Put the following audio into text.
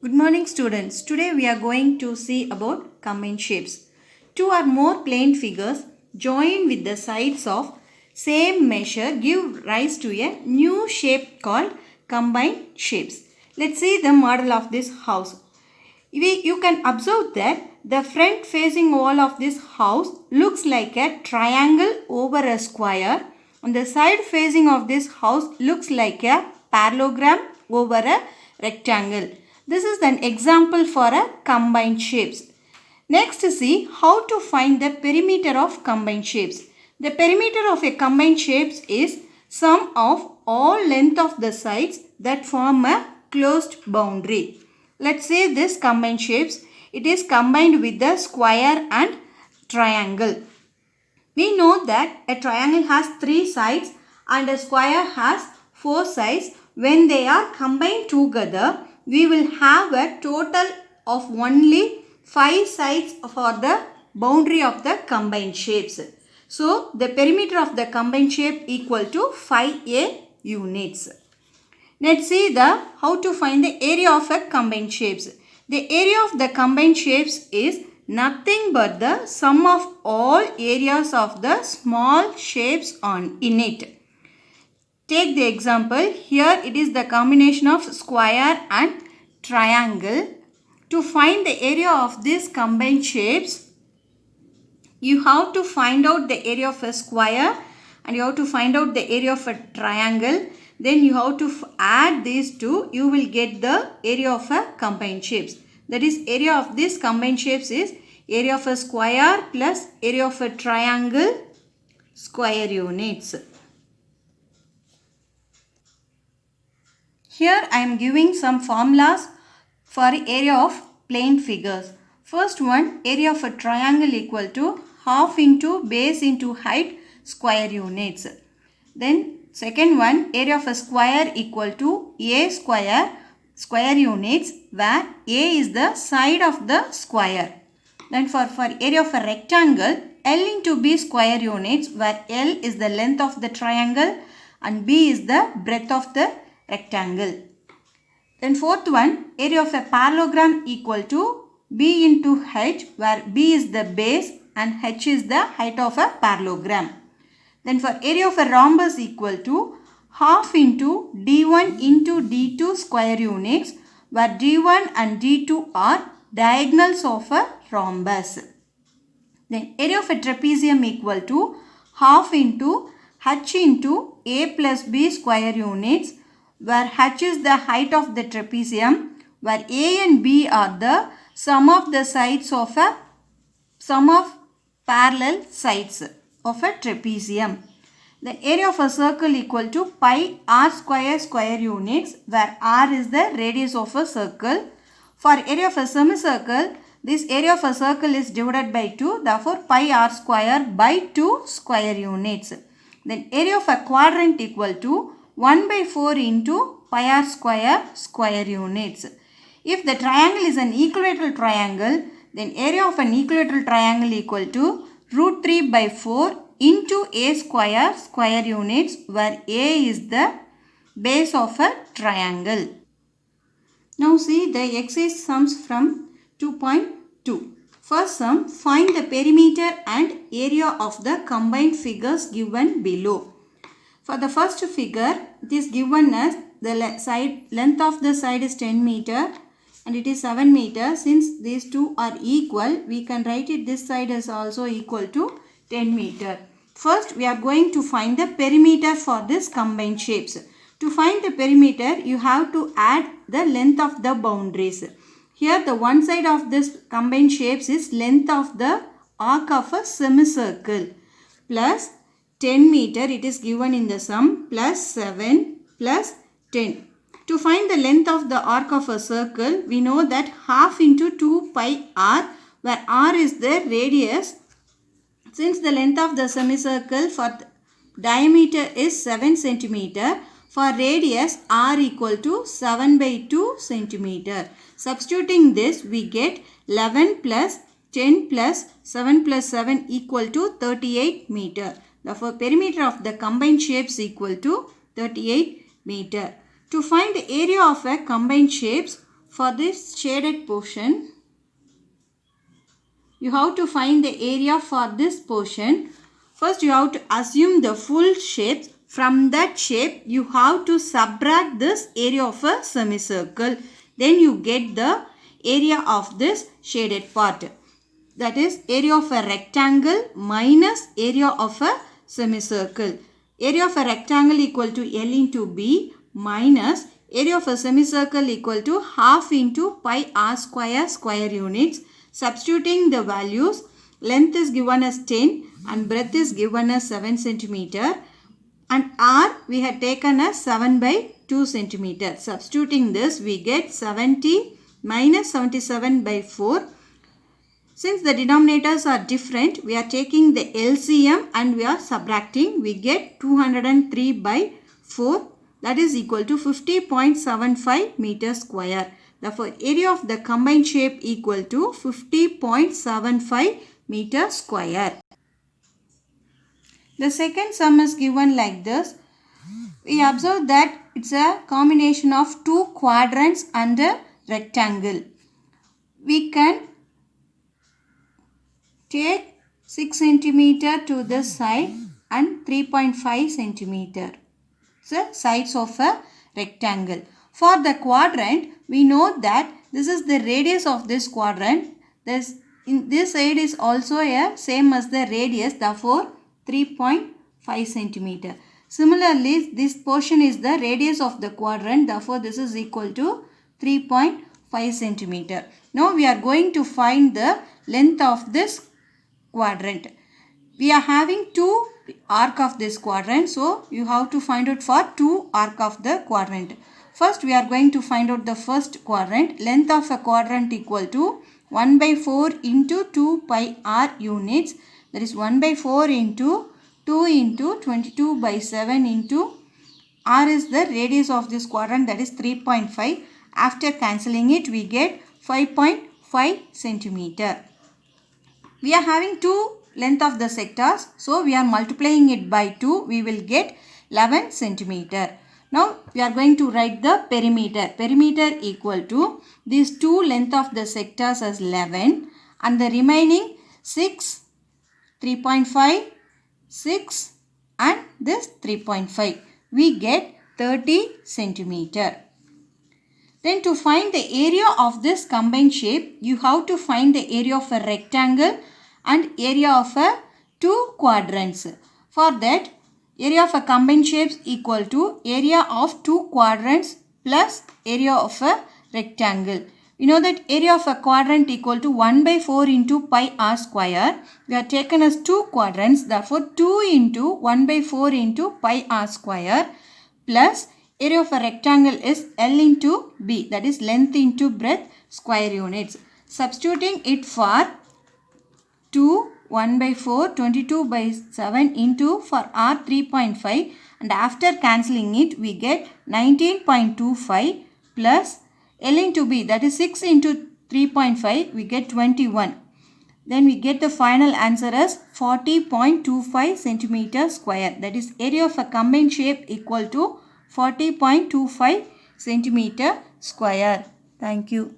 Good morning students. Today we are going to see about combined shapes. Two or more plane figures joined with the sides of same measure give rise to a new shape called combined shapes. Let's see the model of this house. You can observe that the front facing wall of this house looks like a triangle over a square, and the side facing of this house looks like a parallelogram over a rectangle. This is an example for a combined shapes. Next, see how to find the perimeter of combined shapes. The perimeter of a combined shapes is sum of all length of the sides that form a closed boundary. Let's say this combined shapes. It is combined with the square and triangle. We know that a triangle has 3 sides and a square has 4 sides. When they are combined together, we will have a total of only 5 sides for the boundary of the combined shapes. So, the perimeter of the combined shape equal to 5A units. Let's see how to find the area of a combined shapes. The area of the combined shapes is nothing but the sum of all areas of the small shapes in it. Take the example. Here it is the combination of square and triangle. To find the area of these combined shapes, you have to find out the area of a square and you have to find out the area of a triangle. Then you have to add these two. You will get the area of a combined shapes. That is, area of this combined shapes is area of a square plus area of a triangle square units. Here I am giving some formulas for area of plane figures. First one, area of a triangle equal to half into base into height square units. Then second one, area of a square equal to a square units, where a is the side of the square. Then for area of a rectangle, L into B square units, where L is the length of the triangle and B is the breadth of the rectangle. Then fourth one, area of a parallelogram equal to B into H, where B is the base and H is the height of a parallelogram. Then for area of a rhombus equal to half into D1 into D2 square units, where D1 and D2 are diagonals of a rhombus. Then area of a trapezium equal to half into H into A plus B square units, where H is the height of the trapezium, where A and B are the sum of the sides of a sum of parallel sides of a trapezium. The area of a circle equal to pi r square units, where r is the radius of a circle. For area of a semicircle, this area of a circle is divided by 2, therefore pi r square by 2 square units. Then area of a quadrant equal to 1 by 4 into pi r square units. If the triangle is an equilateral triangle, then area of an equilateral triangle equal to root 3 by 4 into a square units, where a is the base of a triangle. Now see the exercise sums from 2.2. First sum, find the perimeter and area of the combined figures given below. For the first figure, it is given as the length of the side is 10 meter and it is 7 meter. Since these two are equal, we can write it this side is also equal to 10 meter. First, we are going to find the perimeter for this combined shapes. To find the perimeter, you have to add the length of the boundaries. Here, the one side of this combined shapes is length of the arc of a semicircle plus 10 meter, it is given in the sum, plus 7 plus 10. To find the length of the arc of a circle, we know that half into 2 pi r, where r is the radius. Since the length of the semicircle for diameter is 7 centimeter, for radius r equal to 7 by 2 centimeter. Substituting this, we get 11 plus 10 plus 7 plus 7 equal to 38 meter. Therefore, perimeter of the combined shapes equal to 38 meter. To find the area of a combined shapes, for this shaded portion, you have to find the area for this portion. First you have to assume the full shapes. From that shape you have to subtract this area of a semicircle. Then you get the area of this shaded part. That is area of a rectangle minus area of a semicircle. Area of a rectangle equal to L into B minus area of a semicircle equal to half into pi r square square units. Substituting the values, length is given as 10 and breadth is given as 7 cm and r we had taken as 7 by 2 cm. Substituting this, we get 70 minus 77 by 4. Since the denominators are different, we are taking the LCM and we are subtracting. We get 203 by 4, that is equal to 50.75 meters square. Therefore, area of the combined shape equal to 50.75 meters square. The second sum is given like this. We observe that it's a combination of two quadrants and a rectangle. We can take 6 cm to this side and 3.5 cm. The sides of a rectangle. For the quadrant, we know that this is the radius of this quadrant. This side is also a same as the radius, therefore 3.5 cm. Similarly, this portion is the radius of the quadrant, therefore this is equal to 3.5 cm. Now we are going to find the length of this quadrant. We are having two arc of this quadrant, so you have to find out for two arc of the quadrant. First we are going to find out the first quadrant. Length of a quadrant equal to 1 by 4 into 2 pi r units, that is 1 by 4 into 2 into 22 by 7 into r is the radius of this quadrant, that is 3.5. After cancelling it, we get 5.5 centimeter. We are having two length of the sectors, so we are multiplying it by 2. We will get 11 centimeter. Now we are going to write the perimeter. Perimeter equal to these two length of the sectors as 11 and the remaining 6, 3.5, 6 and this 3.5. We get 30 centimeter. Then to find the area of this combined shape, you have to find the area of a rectangle and area of a two quadrants. For that, area of a combined shapes equal to area of two quadrants plus area of a rectangle. We know that area of a quadrant equal to 1 by 4 into pi r square. We are taken as two quadrants, therefore 2 into 1 by 4 into pi r square plus area of a rectangle is L into B, that is length into breadth square units. Substituting it for 2, 1 by 4, 22 by 7 into for R 3.5 and after cancelling it we get 19.25 plus L into B, that is 6 into 3.5, we get 21. Then we get the final answer as 40.25 centimeter square, that is area of a combined shape equal to 40.25 centimeter square. Thank you.